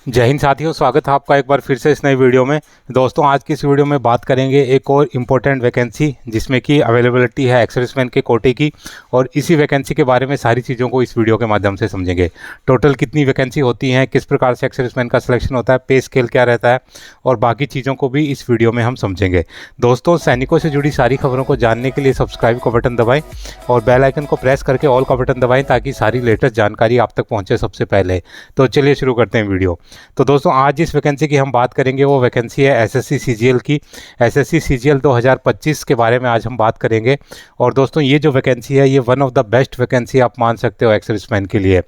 जय हिंद साथियों, स्वागत है आपका एक बार फिर से इस नई वीडियो में। दोस्तों, आज की इस वीडियो में बात करेंगे एक और इम्पोर्टेंट वैकेंसी जिसमें कि अवेलेबिलिटी है एक्स सर्विसमैन के कोटे की, और इसी वैकेंसी के बारे में सारी चीज़ों को इस वीडियो के माध्यम से समझेंगे। टोटल कितनी वैकेंसी होती हैं, किस प्रकार से एक्स सर्विसमैन का सिलेक्शन होता है, पे स्केल क्या रहता है, और बाकी चीज़ों को भी इस वीडियो में हम समझेंगे। दोस्तों, सैनिकों से जुड़ी सारी खबरों को जानने के लिए सब्सक्राइब का बटन दबाएँ और बेल आइकन को प्रेस करके ऑल का बटन दबाएँ ताकि सारी लेटेस्ट जानकारी आप तक पहुँचे सबसे पहले। तो चलिए शुरू करते हैं वीडियो। तो दोस्तों, आज जिस वैकेंसी की हम बात करेंगे वो वैकेंसी है एसएससी सीजीएल की। एसएससी सीजीएल 2025 के बारे में आज हम बात करेंगे। और दोस्तों, ये जो वैकेंसी है ये one of the best vacancy आप मान सकते हो एक्स सर्विसमैन के लिए।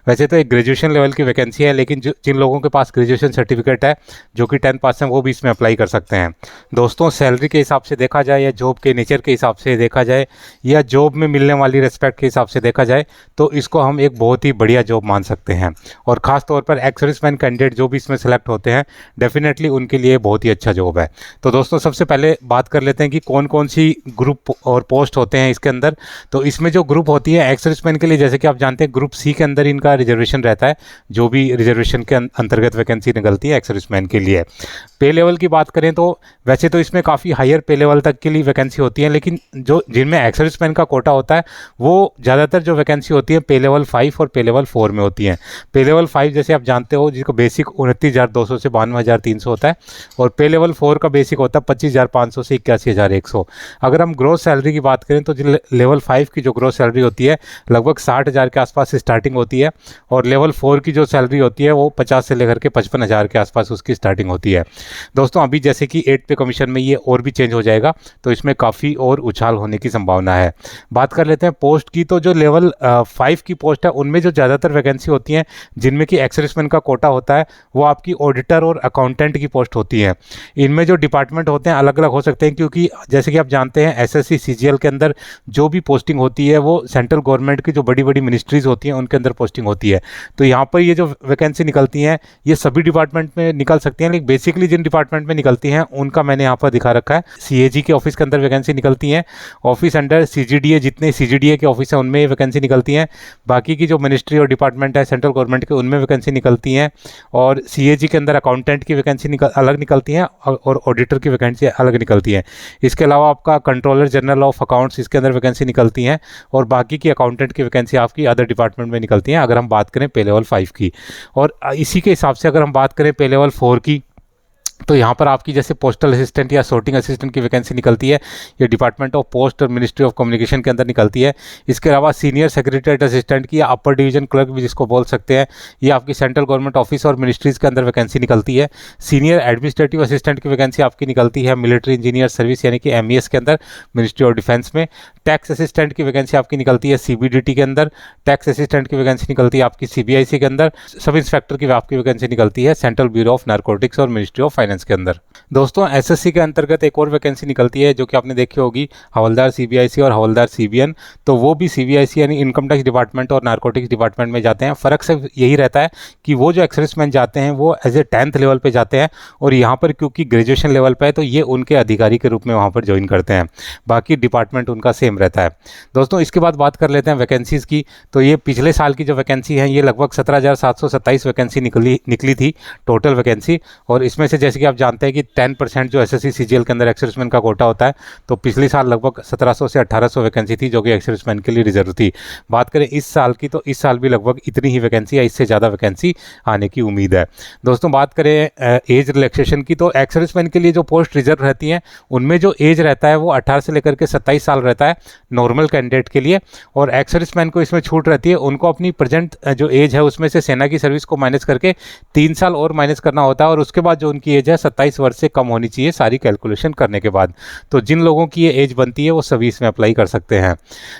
वैसे तो एक ग्रेजुएशन लेवल की वैकेंसी है, लेकिन जिन लोगों के पास ग्रेजुएशन सर्टिफिकेट है जो कि 10 पास हैं वो भी इसमें अप्लाई कर सकते हैं। दोस्तों, सैलरी के हिसाब से देखा जाए या जॉब के नेचर के हिसाब से देखा जाए या जॉब में मिलने वाली रिस्पेक्ट के हिसाब से देखा जाए तो इसको हम एक बहुत ही बढ़िया जॉब मान सकते हैं। और ख़ास तौर पर एक्स सर्विसमैन कैंडिडेट जो भी इसमें सेलेक्ट होते हैं डेफिनेटली उनके लिए बहुत ही अच्छा जॉब है। तो दोस्तों, सबसे पहले बात कर लेते हैं कि कौन कौन सी ग्रुप और पोस्ट होते हैं इसके अंदर। तो इसमें जो ग्रुप होती है एक्स सर्विसमैन के लिए, जैसे कि आप जानते हैं ग्रुप सी के अंदर इनका रिजर्वेशन रहता है, जो भी रिजर्वेशन के अंतर्गत वैकेंसी निकलती है एक्स सर्विसमैन के लिए। पे लेवल की बात करें तो वैसे तो इसमें काफ़ी हायर पे लेवल तक के लिए वैकेंसी होती है, लेकिन जो जिनमें एक्स सर्विसमैन का कोटा होता है वो ज़्यादातर जो वैकेंसी होती है पे लेवल 5 और पे लेवल 4 में होती हैं। पे लेवल 5 जैसे आप जानते हो जिसको बेसिक 29,200 से 92,300 होता है, और पे लेवल 4 का बेसिक होता है 25,500 से 81,100। अगर हम ग्रोस सैलरी की बात करें तो जो लेवल 5 की जो ग्रोस सैलरी होती है लगभग 60,000 के आसपास स्टार्टिंग होती है, और लेवल 4 की जो सैलरी होती है वो 50 से लेकर के 55,000 के आसपास उसकी स्टार्टिंग होती है। दोस्तों, अभी जैसे कि 8 पे कमीशन में ये और भी चेंज हो जाएगा, तो इसमें काफ़ी और उछाल होने की संभावना है। बात कर लेते हैं पोस्ट की। तो जो लेवल 5 की पोस्ट है उनमें जो ज़्यादातर वैकेंसी होती हैं जिनमें कि एक्स सर्विसमैन का कोटा होता है वो आपकी ऑडिटर और अकाउंटेंट की पोस्ट होती है। इनमें जो डिपार्टमेंट होते हैं अलग अलग हो सकते हैं, क्योंकि जैसे कि आप जानते हैं एसएससी सीजीएल के अंदर जो भी पोस्टिंग होती है वो सेंट्रल गवर्नमेंट की जो बड़ी बड़ी मिनिस्ट्रीज़ होती हैं उनके अंदर पोस्टिंग होती है। तो यहाँ पर ये जो वैकेंसी निकलती हैं ये सभी डिपार्टमेंट में निकल सकती हैं, लेकिन बेसिकली जिन डिपार्टमेंट में निकलती हैं उनका मैंने यहाँ पर दिखा रखा है। सीएजी के ऑफिस के अंदर वैकेंसी निकलती हैं, ऑफिस अंडर सीजीडीए जितने सीजीडीए के ऑफिस हैं उनमें वैकेंसी निकलती हैं, बाकी की जो मिनिस्ट्री और डिपार्टमेंट है सेंट्रल गवर्नमेंट के उनमें वैकेंसी निकलती हैं, और सीएजी के अंदर अकाउंटेंट की वैकेंसी अलग निकलती हैं और ऑडिटर की वैकेंसी अलग निकलती हैं। इसके अलावा आपका कंट्रोलर जनरल ऑफ अकाउंट्स इसके अंदर वैकेंसी निकलती हैं, और बाकी की अकाउंटेंट की वैकेंसी आपकी अदर डिपार्टमेंट में निकलती हैं अगर हम बात करें पे लेवल 5 की। और इसी के हिसाब से अगर हम बात करें पे लेवल 4 की तो यहाँ पर आपकी जैसे पोस्टल असिस्टेंट या sorting असिस्टेंट की वैकेंसी निकलती है, ये डिपार्टमेंट ऑफ पोस्ट और मिनिस्ट्री ऑफ कम्युनिकेशन के अंदर निकलती है। इसके अलावा सीनियर सेक्रेटरीट असिस्टेंट की या अपर डिवीजन क्लर्क भी जिसको बोल सकते हैं, ये आपकी सेंट्रल गवर्नमेंट ऑफिस और मिनिस्ट्रीज़ के अंदर वैकेंसी निकलती है। सीनियर एडमिनिस्ट्रेटिव असिस्टेंट की वैकेंसी आपकी निकलती है मिलिट्री इंजीनियर सर्विस यानी कि MES के अंदर, मिनिस्ट्री ऑफ डिफेंस में। टैक्स असिस्टेंट की वैकेंसी आपकी निकलती है CBDT के अंदर। टैक्स असिस्टेंट की वैकेंसी निकलती है आपकी CBIC के अंदर। सब इंस्पेक्टर की आपकी वैकेंसी निकलती है सेंट्रल ब्यूरो ऑफ नारकोटिक्स और मिनिस्ट्री ऑफ फाइनेंस के अंदर। दोस्तों, एसएससी के अंतर्गत एक और वैकेंसी निकलती है जो कि आपने देखी होगी, हवलदार CBIC और हवलदार CBN। तो वो भी CBIC यानी इनकम टैक्स डिपार्टमेंट और नारकोटिक्स डिपार्टमेंट में जाते हैं। फ़र्क सिर्फ यही रहता है कि वो जो एक्स सर्विसमैन जाते हैं वो एज ए 10th लेवल पे जाते हैं, और यहाँ पर क्योंकि ग्रेजुएशन लेवल पे है तो ये उनके अधिकारी के रूप में वहाँ पर ज्वाइन करते हैं। बाकी डिपार्टमेंट उनका सेम रहता है। दोस्तों, इसके बाद बात कर लेते हैं वैकेंसीज़ की। तो ये पिछले साल की जो वैकेंसी है ये लगभग 17,727 वैकेंसी निकली थी टोटल वैकेंसी। और इसमें से जैसे कि आप जानते हैं कि 10% जो एसएससी सीजीएल के अंदर एक्स सर्विसमैन का कोटा होता है, तो पिछले साल लगभग 1700 से 1800 वैकेंसी थी जो कि एक्स सर्विसमैन के लिए रिजर्व थी। बात करें इस साल की तो इस साल भी लगभग इतनी ही वैकेंसी या इससे ज़्यादा वैकेंसी आने की उम्मीद है। दोस्तों, बात करें एज रिलैक्सेशन की तो एक्स सर्विसमैन के लिए जो पोस्ट रिजर्व रहती हैं उनमें जो एज रहता है वो 18 से लेकर के 27 साल रहता है नॉर्मल कैंडिडेट के लिए, और एक्स सर्विसमैन को इसमें छूट रहती है। उनको अपनी प्रेजेंट जो एज है उसमें से सेना की सर्विस को माइनस करके 3 साल और माइनस करना होता है, और उसके बाद जो उनकी एज है 27 वर्ष से कम होनी चाहिए सारी कैलकुलेशन करने के बाद। तो जिन लोगों की ये एज बनती है वो सभी इसमें अप्लाई कर सकते हैं।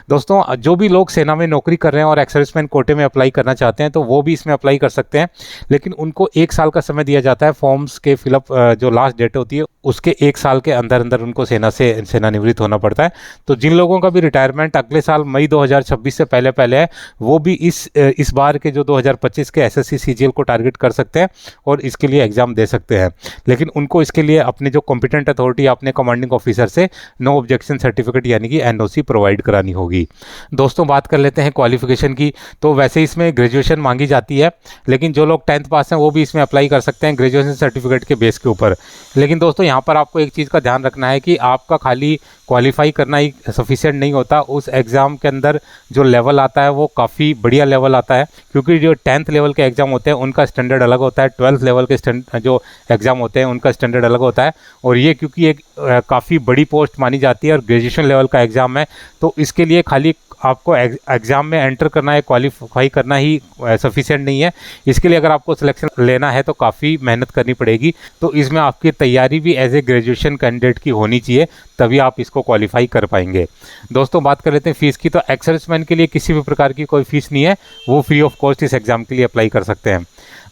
दोस्तों, जो भी लोग सेना में नौकरी कर रहे हैं और एक्स सर्विसमैन कोटे में अप्लाई करना चाहते हैं तो वो भी इसमें अप्लाई कर सकते हैं, लेकिन उनको 1 साल का समय दिया जाता है। फॉर्म्स के फिलअप जो लास्ट डेट होती है उसके 1 साल के अंदर अंदर उनको सेनानिवृत्त होना पड़ता है। तो जिन लोगों का भी रिटायरमेंट अगले साल मई 2026 से पहले पहले है वो भी इस बार के जो 2025 के एसएससी सीजीएल को टारगेट कर सकते हैं और इसके लिए एग्ज़ाम दे सकते हैं। लेकिन उनको इसके लिए अपने जो कॉम्पिटेंट अथॉरिटी अपने कमांडिंग ऑफिसर से नो ऑब्जेक्शन सर्टिफिकेट यानी कि NOC प्रोवाइड करानी होगी। दोस्तों बात कर लेते हैं क्वालिफिकेशन की। तो वैसे इसमें ग्रेजुएशन मांगी जाती है, लेकिन जो लोग 10th पास हैं वो भी इसमें अप्लाई कर सकते हैं ग्रेजुएशन सर्टिफिकेट के बेस के ऊपर। लेकिन दोस्तों यहाँ पर आपको एक चीज़ का ध्यान रखना है कि आपका खाली क्वालिफाई करना ही सफिशिएंट नहीं होता। उस एग्ज़ाम के अंदर जो लेवल आता है वो काफ़ी बढ़िया लेवल आता है, क्योंकि जो 10th लेवल के एग्ज़ाम होते हैं उनका स्टैंडर्ड अलग होता है, 12th लेवल के जो एग्ज़ाम होते हैं उनका स्टैंडर्ड अलग होता है। और ये क्योंकि एक काफ़ी बड़ी पोस्ट मानी जाती है और ग्रेजुएशन लेवल का एग्ज़ाम है, तो इसके लिए खाली आपको एग्ज़ाम में एंटर करना है, क्वालिफाई करना ही सफिशिएंट नहीं है। इसके लिए अगर आपको सिलेक्शन लेना है तो काफ़ी मेहनत करनी पड़ेगी। तो इसमें आपकी तैयारी भी एज ए ग्रेजुएशन कैंडिडेट की होनी चाहिए, तभी आप इसको क्वालिफाई कर पाएंगे। दोस्तों बात कर लेते हैं फ़ीस की। तो एक्स सर्विसमैन के लिए किसी भी प्रकार की कोई फ़ीस नहीं है, वो फ्री ऑफ कॉस्ट इस एग्ज़ाम के लिए अप्लाई कर सकते हैं।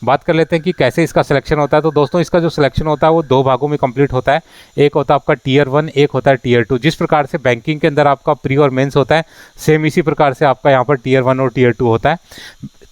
बात कर लेते हैं कि कैसे इसका सिलेक्शन होता है। तो दोस्तों इसका जो सिलेक्शन होता है वो 2 भागों में कंप्लीट होता है। एक होता है आपका Tier 1, एक होता है Tier 2। जिस प्रकार से बैंकिंग के अंदर आपका प्री और मेंस होता है, सेम इसी प्रकार से आपका यहाँ पर Tier 1 और Tier 2 होता है।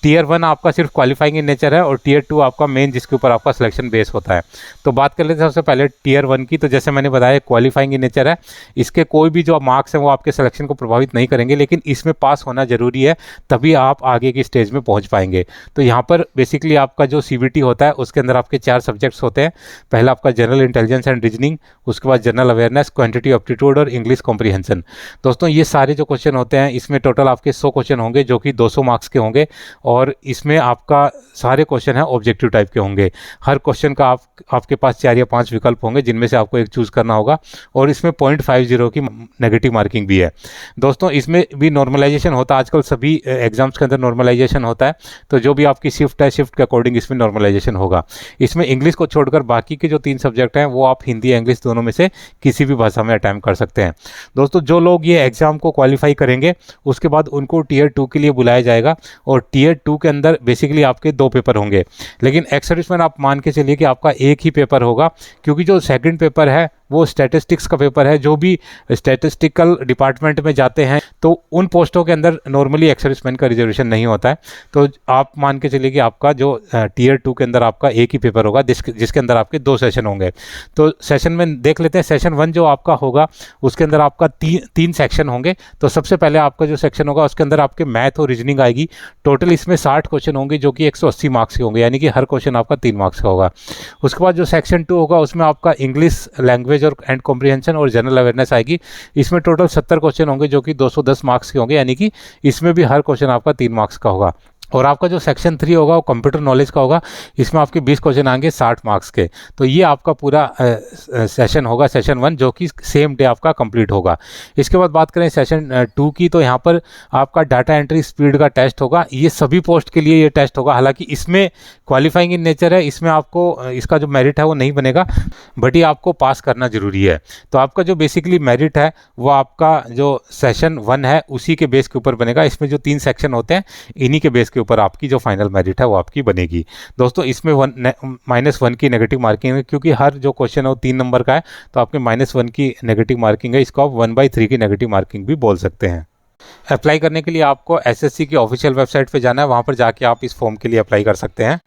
Tier 1 आपका सिर्फ क्वालिफाइंग इन नेचर है और Tier 2 आपका मेन जिसके ऊपर आपका सिलेक्शन बेस होता है। तो बात कर लेते हैं सबसे पहले Tier 1 की। तो जैसे मैंने बताया क्वालिफाइंग इन नेचर है, इसके कोई भी जो मार्क्स हैं वो आपके सिलेक्शन को प्रभावित नहीं करेंगे, लेकिन इसमें पास होना जरूरी है, तभी आप आगे की स्टेज में पहुंच पाएंगे। तो यहाँ पर बेसिकली आपका जो CBT होता है उसके अंदर आपके 4 सब्जेक्ट्स होते हैं। पहला आपका जनरल इंटेलिजेंस एंड रीजनिंग, उसके बाद जनरल अवेयरनेस, क्वांटिटी एप्टीट्यूड और इंग्लिश कॉम्प्रीहेंशन। दोस्तों ये सारे जो क्वेश्चन होते हैं इसमें टोटल आपके 100 क्वेश्चन होंगे जो कि 200 मार्क्स के होंगे, और इसमें आपका सारे क्वेश्चन हैं ऑब्जेक्टिव टाइप के होंगे। हर क्वेश्चन का आपके पास 4 या 5 विकल्प होंगे जिनमें से आपको एक चूज़ करना होगा, और इसमें 0.50 की नेगेटिव मार्किंग भी है। दोस्तों इसमें भी नॉर्मलाइजेशन होता है, आजकल सभी एग्जाम्स के अंदर नॉर्मलाइजेशन होता है। तो जो भी आपकी शिफ्ट है, शिफ्ट के अकॉर्डिंग इसमें नॉर्मलाइजेशन होगा। इसमें इंग्लिश को छोड़कर बाकी के जो 3 सब्जेक्ट हैं वो आप हिंदी या इंग्लिश दोनों में से किसी भी भाषा में अटैम्प्ट कर सकते हैं। दोस्तों जो लोग ये एग्ज़ाम को क्वालिफाई करेंगे उसके बाद उनको Tier 2 के लिए बुलाया जाएगा, और Tier 2 के अंदर बेसिकली आपके 2 पेपर होंगे। लेकिन एक्स सर्विसमैन आप मान के चलिए कि आपका एक ही पेपर होगा, क्योंकि जो सेकंड पेपर है वो स्टैटिस्टिक्स का पेपर है। जो भी स्टैटिस्टिकल डिपार्टमेंट में जाते हैं तो उन पोस्टों के अंदर नॉर्मली एक्स सर्विसमैन का रिजर्वेशन नहीं होता है। तो आप मान के चलिए कि आपका जो Tier 2 के अंदर आपका एक ही पेपर होगा जिसके अंदर आपके 2 सेशन होंगे। तो सेशन में देख लेते हैं। सेशन 1 जो आपका होगा उसके अंदर आपका 3 सेक्शन होंगे। तो सबसे पहले आपका जो सेक्शन होगा उसके अंदर आपके मैथ और रीजनिंग आएगी। टोटल इसमें 60 क्वेश्चन होंगे जो कि 180 मार्क्स के होंगे, यानी कि हर क्वेश्चन आपका 3 मार्क्स का होगा। उसके बाद जो सेक्शन 2 होगा उसमें आपका इंग्लिश लैंग्वेज और एंड कॉम्प्रीहेंशन और जनरल अवेयरनेस आएगी। इसमें टोटल 70 क्वेश्चन होंगे जो कि 210 मार्क्स के होंगे, यानी कि इसमें भी हर क्वेश्चन आपका 3 मार्क्स का होगा। और आपका जो सेक्शन 3 होगा वो कंप्यूटर नॉलेज का होगा। इसमें आपके 20 क्वेश्चन आएंगे 60 मार्क्स के। तो ये आपका पूरा सेशन होगा, सेशन 1, जो कि सेम डे आपका कंप्लीट होगा। इसके बाद बात करें सेशन 2 की, तो यहाँ पर आपका डाटा एंट्री स्पीड का टेस्ट होगा। ये सभी पोस्ट के लिए ये टेस्ट होगा। हालांकि इसमें क्वालिफाइंग इन नेचर है, इसमें आपको इसका जो मेरिट है वो नहीं बनेगा, बट ये आपको पास करना जरूरी है। तो आपका जो बेसिकली मेरिट है वो आपका जो सेशन 1 है उसी के बेस के ऊपर बनेगा। इसमें जो 3 सेक्शन होते हैं इन्हीं के बेस के ऊपर आपकी जो फाइनल मेरिट है वो आपकी बनेगी। दोस्तों इसमें -1 की नेगेटिव मार्किंग है, क्योंकि हर जो क्वेश्चन है वो 3 नंबर का है, तो आपके -1 की नेगेटिव मार्किंग है। इसको आप 1/3 की नेगेटिव मार्किंग भी बोल सकते हैं। अप्लाई करने के लिए आपको SSC की ऑफिशियल वेबसाइट पे जाना है, वहाँ पर जाके आप इस फॉर्म के लिए अप्लाई कर सकते हैं।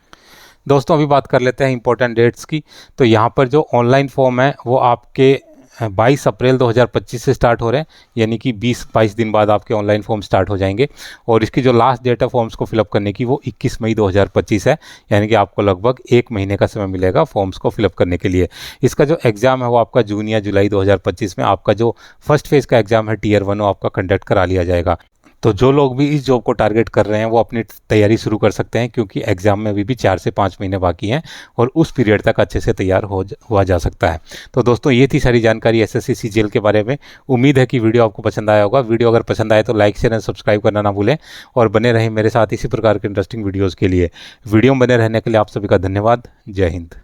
दोस्तों अभी बात कर लेते हैं इंपॉर्टेंट डेट्स की। तो यहाँ पर जो ऑनलाइन फॉर्म है वो आपके 22 अप्रैल 2025 से स्टार्ट हो रहे हैं, यानी कि 20-22 दिन बाद आपके ऑनलाइन फॉर्म स्टार्ट हो जाएंगे। और इसकी जो लास्ट डेट है फॉर्म्स को फिलअप करने की वो 21 मई 2025 है, यानी कि आपको लगभग 1 महीने का समय मिलेगा फॉर्म्स को फिलअप करने के लिए। इसका जो एग्ज़ाम है वो आपका जून या जुलाई 2025 में आपका जो फर्स्ट फेज़ का एग्ज़ाम है Tier 1 वो आपका कंडक्ट करा लिया जाएगा। तो जो लोग भी इस जॉब को टारगेट कर रहे हैं वो अपनी तैयारी शुरू कर सकते हैं, क्योंकि एग्ज़ाम में अभी भी 4 से 5 महीने बाकी हैं और उस पीरियड तक अच्छे से तैयार हुआ जा सकता है। तो दोस्तों ये थी सारी जानकारी SSC CGL के बारे में। उम्मीद है कि वीडियो आपको पसंद आया होगा। वीडियो अगर पसंद आए तो लाइक शेयर एंड सब्सक्राइब करना ना भूलें, और बने रहें मेरे साथ इसी प्रकार के इंटरेस्टिंग वीडियोज़ के लिए। वीडियो में बने रहने के लिए आप सभी का धन्यवाद। जय हिंद।